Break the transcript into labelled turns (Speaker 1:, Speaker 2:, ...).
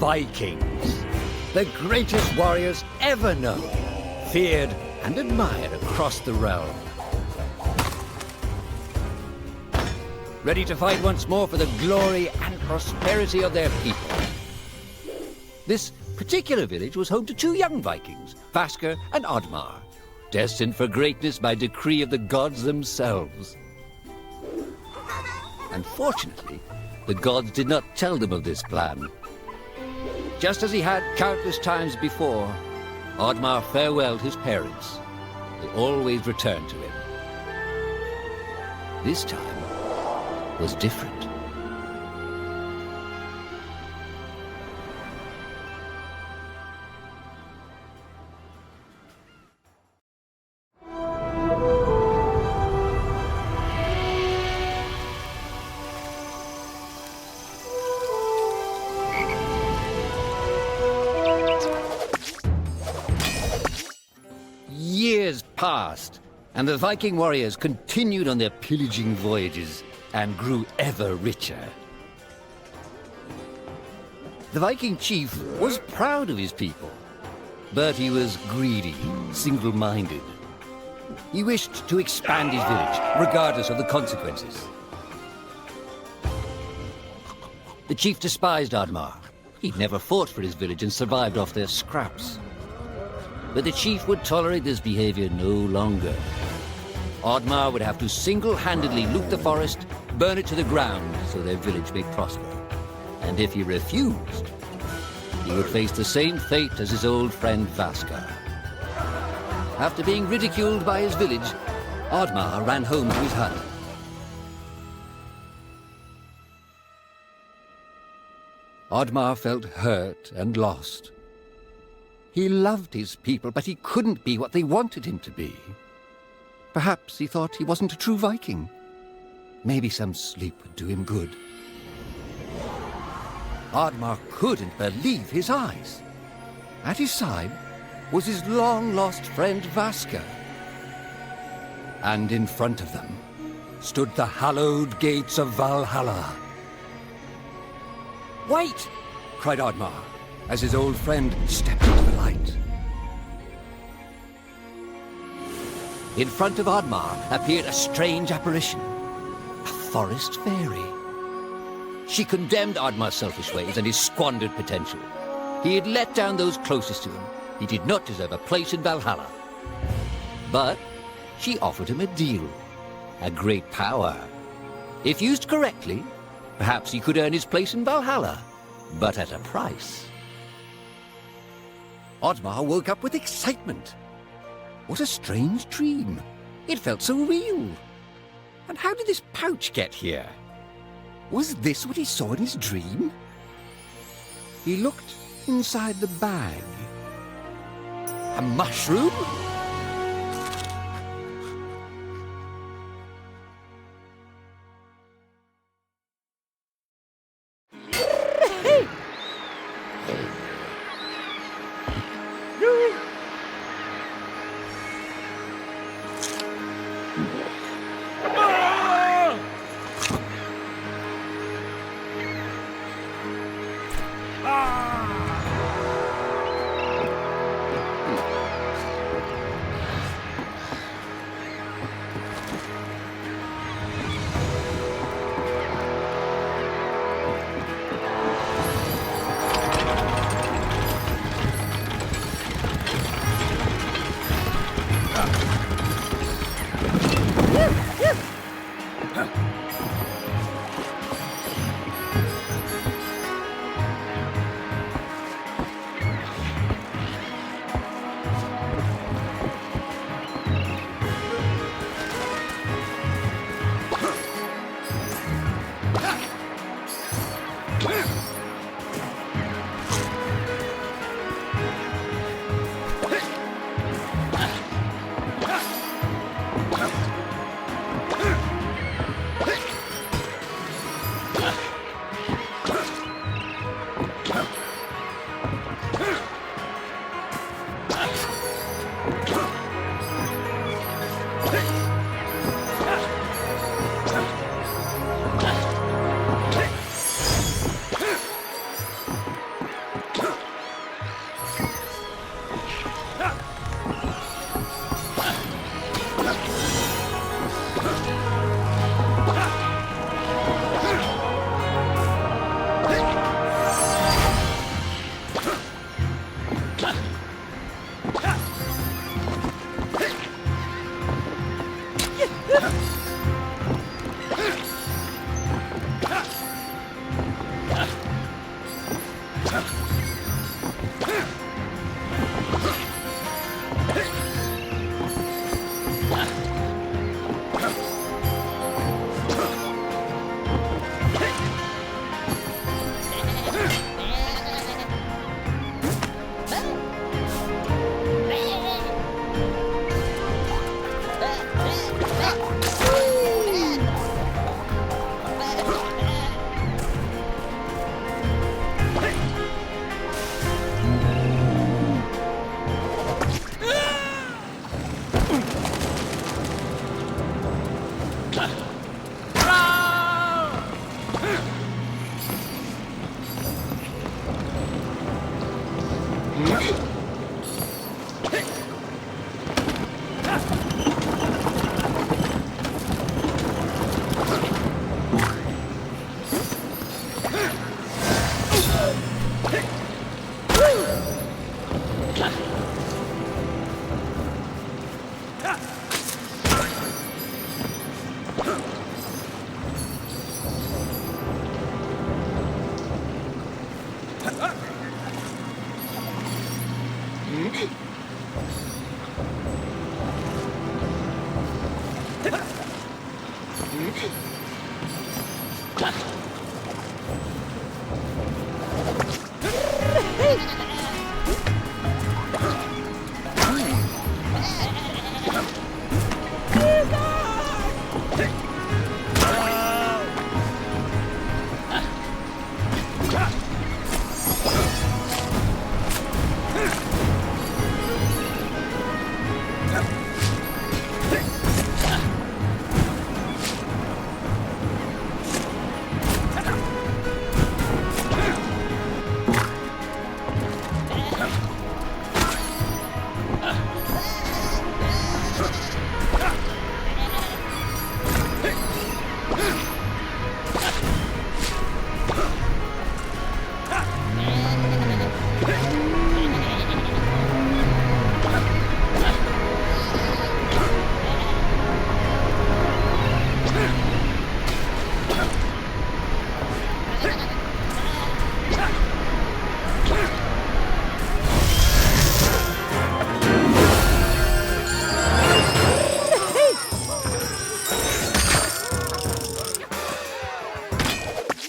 Speaker 1: Vikings, the greatest warriors ever known, feared and admired across the realm. Ready to fight once more for the glory and prosperity of their people. This particular village was home to two young Vikings, Vasker and Oddmar, destined for greatness by decree of the gods themselves. Unfortunately, the gods did not tell them of this plan. Just as he had countless times before, Oddmar farewelled his parents. They always returned to him. This time was different. Years passed, and the Viking warriors continued on their pillaging voyages and grew ever richer. The Viking chief was proud of his people, but he was greedy, single-minded. He wished to expand his village, regardless of the consequences. The chief despised Oddmar. He'd never fought for his village and survived off their scraps. But the chief would tolerate this behavior no longer. Oddmar would have to single-handedly loot the forest, burn it to the ground so their village may prosper. And if he refused, he would face the same fate as his old friend Vasker. After being ridiculed by his village, Oddmar ran home to his hut. Oddmar felt hurt and lost. He loved his people, but he couldn't be what they wanted him to be. Perhaps he thought he wasn't a true Viking. Maybe some sleep would do him good. Oddmar couldn't believe his eyes. At his side was his long-lost friend Vasker. And in front of them stood the hallowed gates of Valhalla. "Wait!" cried Oddmar, as his old friend stepped into the light. In front of Oddmar appeared a strange apparition, a forest fairy. She condemned Oddmar's selfish ways and his squandered potential. He had let down those closest to him. He did not deserve a place in Valhalla. But she offered him a deal, a great power. If used correctly, perhaps he could earn his place in Valhalla, but at a price. Oddmar woke up with excitement. What a strange dream. It felt so real. And how did this pouch get here? Was this what he saw in his dream? He looked inside the bag. A mushroom?